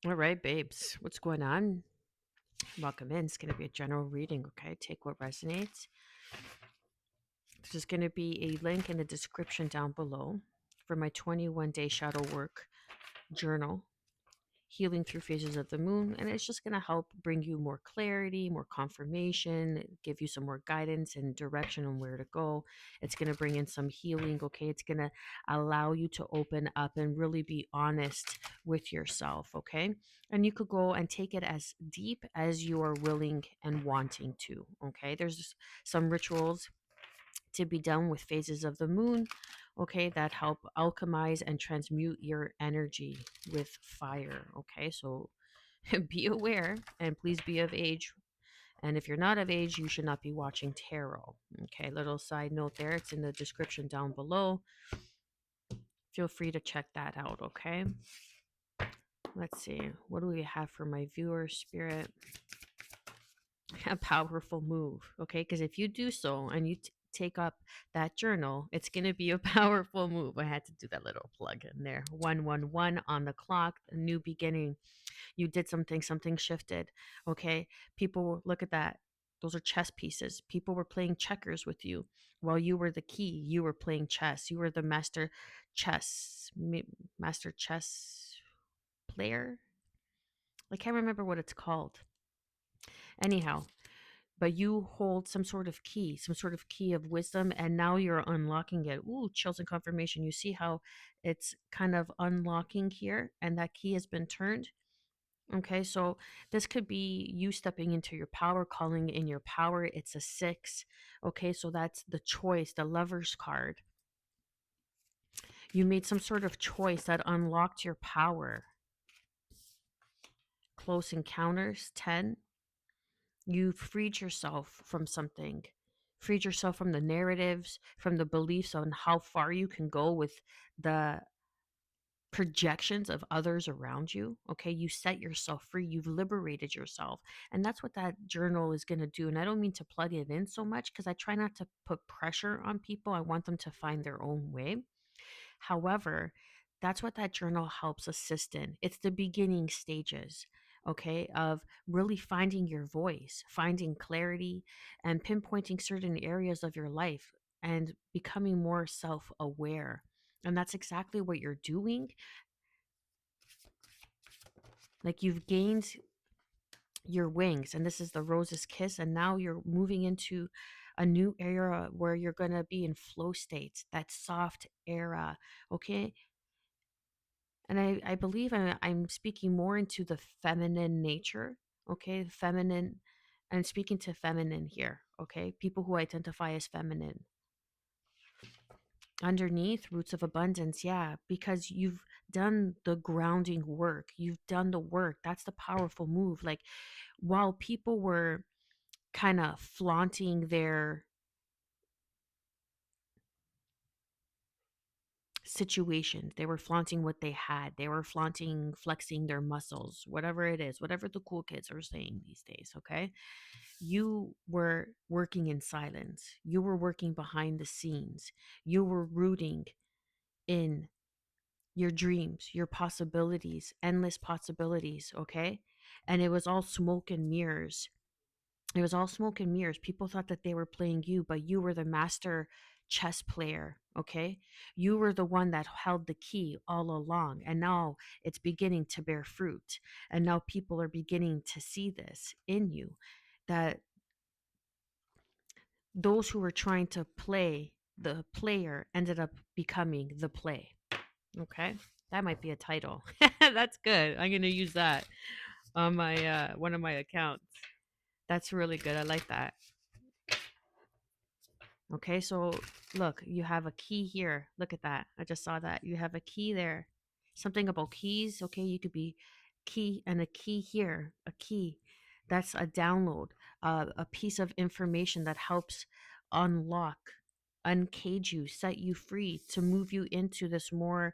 All right, babes, what's going on? Welcome in. It's going to be a general reading, okay? Take what resonates. There's going to be a link in the description down below for my 21-day shadow work journal, Healing Through Phases of the Moon. And it's just going to help bring you more clarity, more confirmation, give you some more guidance and direction on where to go. It's going to bring in some healing, okay? It's going to allow you to open up and really be honest with yourself, okay? And you could go and take it as deep as you are willing and wanting to, okay? There's some rituals to be done with phases of the moon, okay, that help alchemize and transmute your energy with fire, okay? So be aware and please be of age. And if you're not of age, you should not be watching tarot. Okay, little side note there. It's in the description down below. Feel free to check that out, okay? Let's see. What do we have for my viewer spirit? A powerful move, okay? Because if you do so and you take up that journal, it's going to be a powerful move. I had to do that little plug in there. 111 on the clock, a new beginning. You did something shifted, okay? Look at that. Those are chess pieces. People were playing checkers with you while you were the key. You were playing chess. You were the master chess player. I can't remember what it's called. Anyhow, but you hold some sort of key of wisdom, and now you're unlocking it. Ooh, chills and confirmation. You see how it's kind of unlocking here, and that key has been turned. Okay, so this could be you stepping into your power, calling in your power. It's a six. Okay, so that's the choice, the lover's card. You made some sort of choice that unlocked your power. Close encounters, 10. You freed yourself from something, freed yourself from the narratives, from the beliefs on how far you can go with the projections of others around you. Okay, you set yourself free, you've liberated yourself. And that's what that journal is going to do. And I don't mean to plug it in so much because I try not to put pressure on people. I want them to find their own way. However, that's what that journal helps assist in. It's the beginning stages, okay, of really finding your voice, finding clarity, and pinpointing certain areas of your life and becoming more self aware. And that's exactly what you're doing. Like you've gained your wings, and this is the rose's kiss, and now you're moving into a new era where you're going to be in flow states, that soft era, okay? And I believe I'm speaking more into the feminine nature, okay? Feminine, I'm speaking to feminine here, okay? People who identify as feminine. Underneath, roots of abundance, yeah, because you've done the grounding work, you've done the work. That's the powerful move. Like, while people were kind of flaunting their situation. They were flaunting what they had. They were flaunting, flexing their muscles, whatever it is, whatever the cool kids are saying these days, okay? You were working in silence. You were working behind the scenes. You were rooting in your dreams, your possibilities, endless possibilities, okay? And it was all smoke and mirrors. It was all smoke and mirrors. People thought that they were playing you, but you were the master chess player, okay? You were the one that held the key all along. And now it's beginning to bear fruit. And now people are beginning to see this in you, that those who were trying to play the player ended up becoming the play, okay? That might be a title. That's good. I'm going to use that on my one of my accounts. That's really good. I like that. Okay, so look, you have a key here. Look at that. I just saw that. You have a key there. Something about keys. Okay, you could be key and a key here. A key. That's a download, a piece of information that helps unlock, uncage you, set you free to move you into this more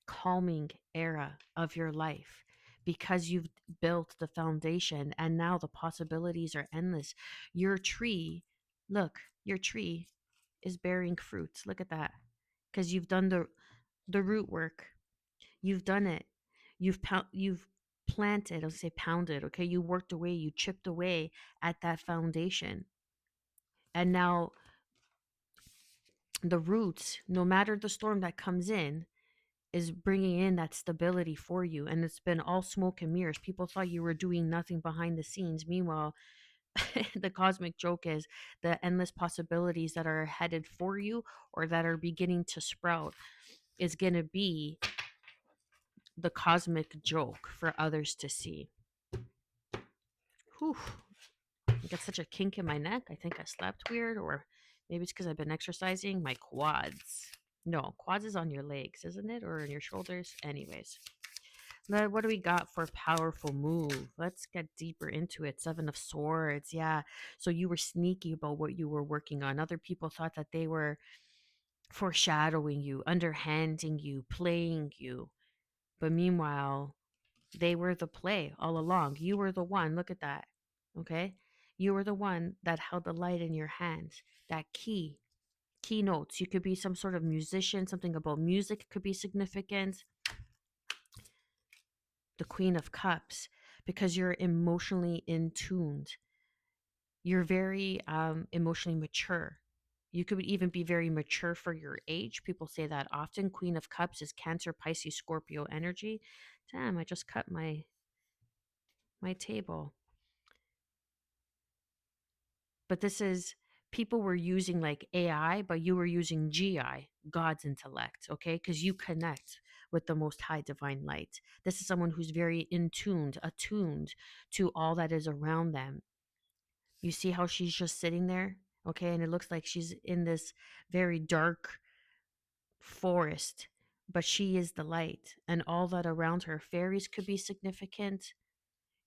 calming era of your life because you've built the foundation and now the possibilities are endless. Your tree, look, your tree is bearing fruits. Look at that. Because you've done the root work. You've done it. You've planted, I'll say pounded, okay? You worked away, you chipped away at that foundation. And now the roots, no matter the storm that comes in, is bringing in that stability for you. And it's been all smoke and mirrors. People thought you were doing nothing behind the scenes. Meanwhile, the cosmic joke is the endless possibilities that are headed for you or that are beginning to sprout is going to be the cosmic joke for others to see. Whew. I got such a kink in my neck. I think I slept weird, or maybe it's because I've been exercising my quads. No, quads is on your legs, isn't it? Or on your shoulders? Anyways. Now, what do we got for powerful move? Let's get deeper into it. Seven of Swords. Yeah. So you were sneaky about what you were working on. Other people thought that they were foreshadowing you, underhanding you, playing you. But meanwhile, they were the play all along. You were the one. Look at that. Okay. You were the one that held the light in your hands. That keynotes. You could be some sort of musician. Something about music could be significant. The Queen of Cups, because you're emotionally in tuned. You're very emotionally mature. You could even be very mature for your age. People say that often. Queen of Cups is Cancer, Pisces, Scorpio energy. Damn, I just cut my table. But this is, people were using like AI, but you were using GI, God's intellect, okay? Because you connect with the most high divine light. This is someone who's very attuned to all that is around them. You see how she's just sitting there, okay? And it looks like she's in this very dark forest, but she is the light, and all that around her. Fairies could be significant.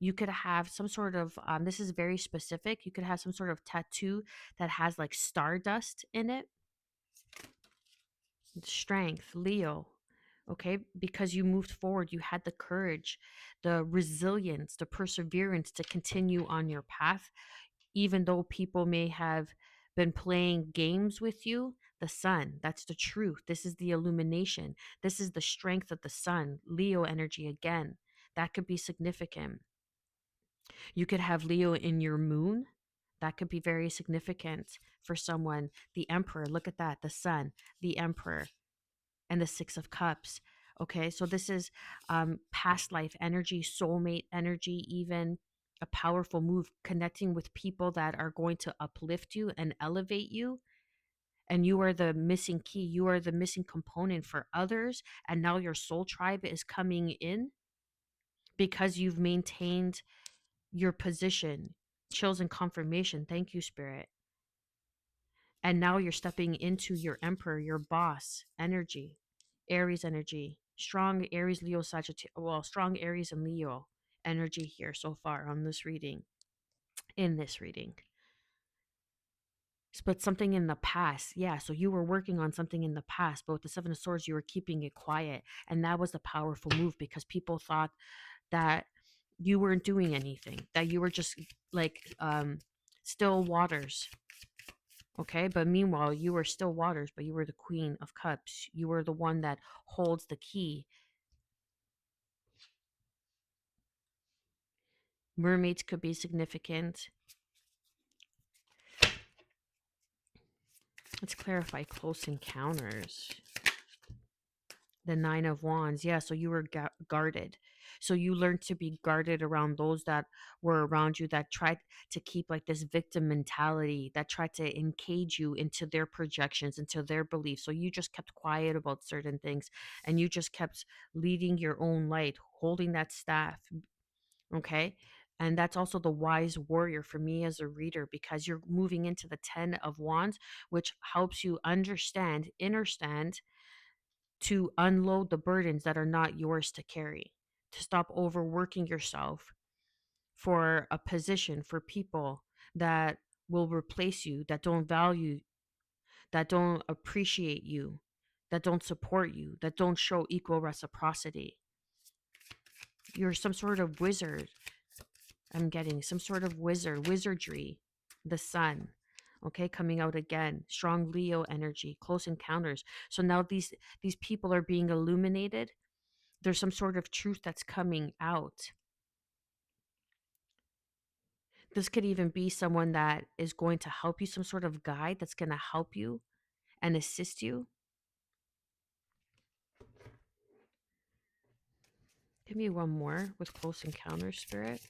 You could have some sort of this is very specific. You could have some sort of tattoo that has like stardust in it. Strength, Leo. Okay, because you moved forward, you had the courage, the resilience, the perseverance to continue on your path, even though people may have been playing games with you. The sun, that's the truth. This is the illumination. This is the strength of the sun. Leo energy again. That could be significant. You could have Leo in your moon. That could be very significant for someone. The Emperor, look at that. The Sun, the Emperor, and the Six of Cups. Okay, so this is past life energy, soulmate energy, even a powerful move, connecting with people that are going to uplift you and elevate you. And you are the missing key, you are the missing component for others. And now your soul tribe is coming in because you've maintained your position. Chills and confirmation. Thank you, Spirit. And now you're stepping into your Emperor, your boss energy, Aries energy, strong Aries, Leo, Sagittarius. Well, strong Aries and Leo energy here so far on this reading, in this reading. But something in the past, yeah. So you were working on something in the past, but with the Seven of Swords, you were keeping it quiet. And that was the powerful move because people thought that you weren't doing anything, that you were just like still waters. Okay, but meanwhile, you were still waters, but you were the Queen of Cups. You were the one that holds the key. Mermaids could be significant. Let's clarify close encounters. The Nine of Wands. Yeah, so you were guarded. So you learned to be guarded around those that were around you that tried to keep like this victim mentality, that tried to encage you into their projections, into their beliefs. So you just kept quiet about certain things and you just kept leading your own light, holding that staff. Okay. And that's also the wise warrior for me as a reader because you're moving into the 10 of Wands, which helps you understand to unload the burdens that are not yours to carry, to stop overworking yourself for a position, for people that will replace you, that don't value, that don't appreciate you, that don't support you, that don't show equal reciprocity. You're some sort of wizard. I'm getting some sort of wizardry, the sun. Okay, coming out again, strong Leo energy, close encounters. So now these people are being illuminated. There's some sort of truth that's coming out. This could even be someone that is going to help you, some sort of guide that's going to help you and assist you. Give me one more with Close Encounter, Spirit.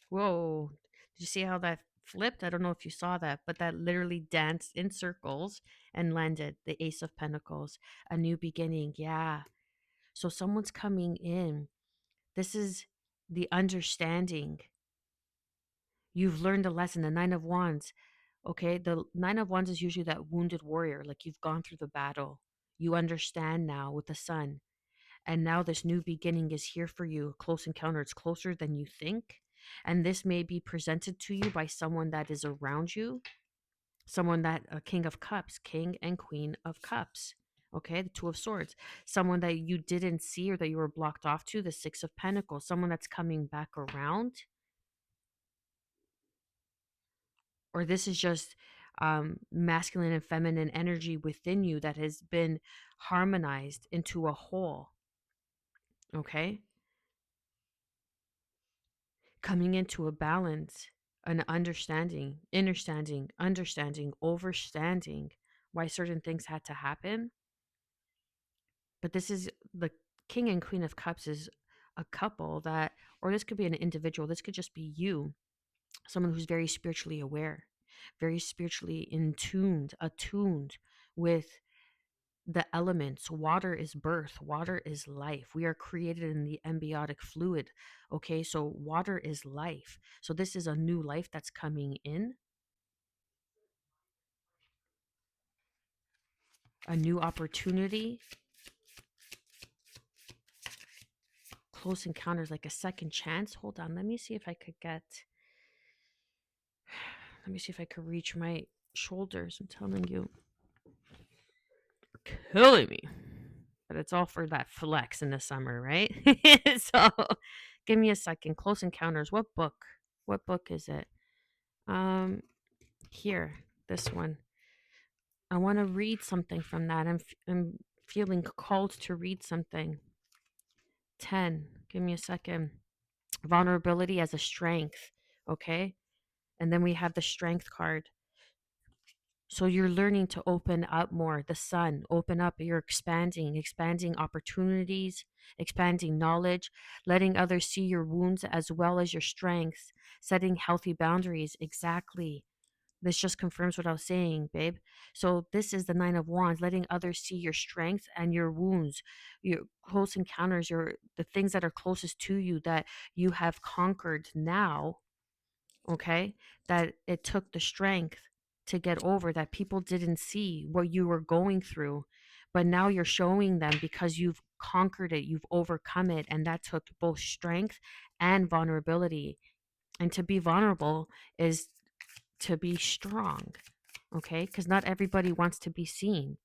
Whoa. Did you see how that flipped? I don't know if you saw that, but that literally danced in circles and landed the Ace of Pentacles. A new beginning. Yeah. So someone's coming in. This is the understanding. You've learned a lesson. The Nine of Wands. Okay. The Nine of Wands is usually that wounded warrior. Like you've gone through the battle. You understand now with the sun. And now this new beginning is here for you. A close encounter. It's closer than you think. And this may be presented to you by someone that is around you, someone that a King of Cups, King and Queen of Cups. Okay, the Two of Swords. Someone that you didn't see or that you were blocked off to, the Six of Pentacles. Someone that's coming back around. Or this is just masculine and feminine energy within you that has been harmonized into a whole. Okay, coming into a balance, an understanding, overstanding why certain things had to happen. But this is the King and Queen of Cups is a couple that, or this could be an individual, this could just be you, someone who's very spiritually aware, very spiritually attuned with the elements. Water is birth, water is life. We are created in the embiotic fluid. Okay, so water is life. So this is a new life that's coming in, a new opportunity. Close encounters, like a second chance. Hold on, let me see if I could get, let me see if I could reach my shoulders. I'm telling you, killing me. But it's all for that flex in the summer, right? So give me a second. Close Encounters. What book? What book is it? Here, this one. I want to read something from that. I'm feeling called to read something. 10. Give me a second. Vulnerability as a strength. Okay. And then we have the strength card. So you're learning to open up more. The sun, open up. You're expanding opportunities, expanding knowledge, letting others see your wounds as well as your strengths, setting healthy boundaries. Exactly. This just confirms what I was saying, babe. So this is the Nine of Wands, letting others see your strengths and your wounds, your close encounters, your the things that are closest to you that you have conquered now. Okay, that it took the strength to get over, that people didn't see what you were going through, but now you're showing them because you've conquered it, you've overcome it, and that took both strength and vulnerability. And to be vulnerable is to be strong. Okay, because not everybody wants to be seen.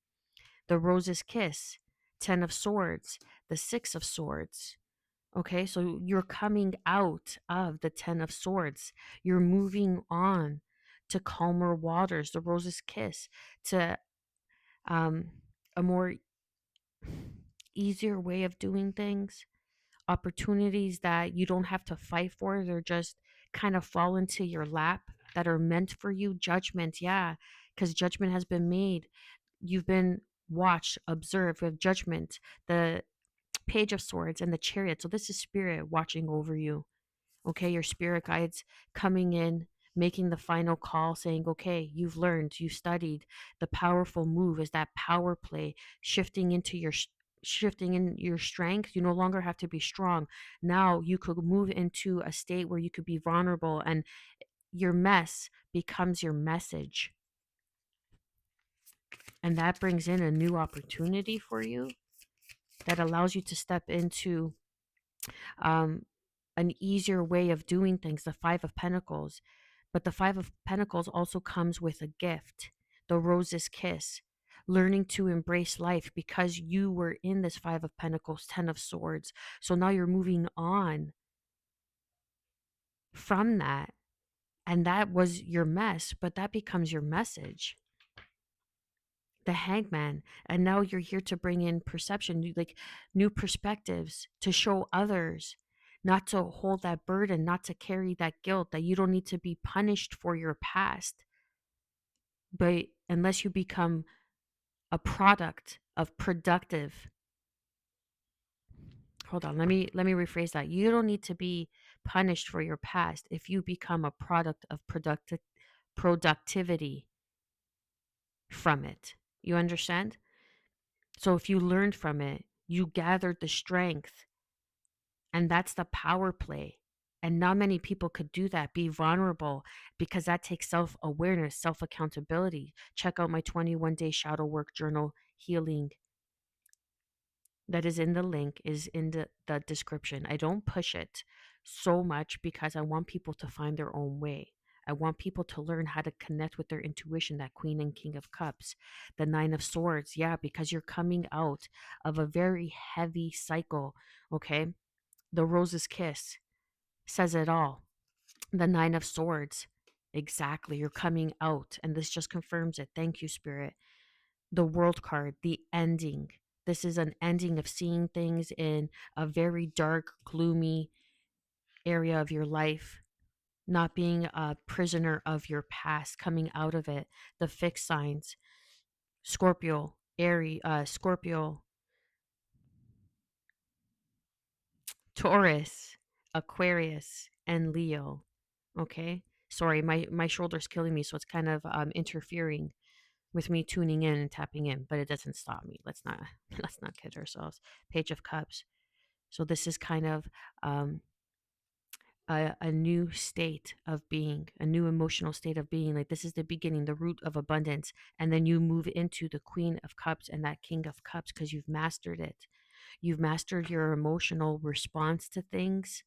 The Rose's Kiss, 10 of Swords, the 6 of Swords. Okay, so you're coming out of the 10 of Swords. You're moving on to calmer waters, the Rose's Kiss, to um, a more easier way of doing things, opportunities that you don't have to fight for. They're just kind of fall into your lap that are meant for you. Judgment, yeah, because judgment has been made. You've been watched, observed with judgment. The Page of Swords and the Chariot. So this is spirit watching over you. Okay, your spirit guides coming in, making the final call, saying, okay, you've learned, you studied. The powerful move is that power play, shifting in your strength. You no longer have to be strong. Now you could move into a state where you could be vulnerable, and your mess becomes your message. And that brings in a new opportunity for you that allows you to step into um, an easier way of doing things, the Five of Pentacles. But the Five of Pentacles also comes with a gift, the Rose's Kiss, learning to embrace life because you were in this Five of Pentacles, 10 of Swords. So now you're moving on from that. And that was your mess, but that becomes your message. the hangman, and now you're here to bring in perception, like new perspectives, to show others not to hold that burden, not to carry that guilt, that you don't need to be punished for your past, but unless you become a product of productive, hold on, let me rephrase that. You don't need to be punished for your past if you become a product of productivity from it. You understand? So if you learned from it, you gathered the strength, and that's the power play. And not many people could do that, be vulnerable, because that takes self awareness, self accountability. Check out my 21-day shadow work journal healing that is in the link, is in the description. I don't push it so much because I want people to find their own way. I want people to learn how to connect with their intuition, that Queen and King of Cups, the Nine of Swords. Yeah, because you're coming out of a very heavy cycle, okay? The Rose's Kiss says it all. The Nine of Swords. Exactly. You're coming out, and this just confirms it. Thank you, Spirit. The World card, the ending. This is an ending of seeing things in a very dark, gloomy area of your life, not being a prisoner of your past, coming out of it. The fixed signs: Scorpio, Aries, Scorpio, Taurus, Aquarius, and Leo. Okay. Sorry, my shoulder's killing me, so it's kind of interfering with me tuning in and tapping in, but it doesn't stop me. Let's not kid ourselves. Page of Cups. So this is kind of um, a new state of being, a new emotional state of being. Like this is the beginning, the root of abundance, and then you move into the Queen of Cups and that King of Cups because you've mastered it. You've mastered your emotional response to things,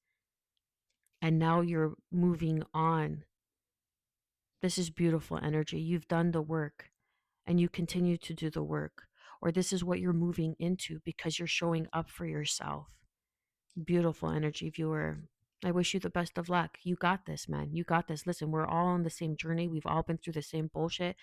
and now you're moving on. This is beautiful energy. You've done the work and you continue to do the work, or this is what you're moving into because you're showing up for yourself. Beautiful energy, viewer. I wish you the best of luck. You got this, man. You got this. Listen, we're all on the same journey. We've all been through the same bullshit.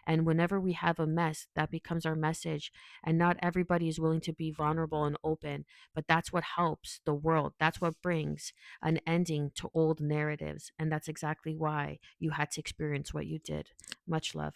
And whenever we have a mess, that becomes our message. And not everybody is willing to be vulnerable and open, but that's what helps the world. That's what brings an ending to old narratives. And that's exactly why you had to experience what you did. Much love.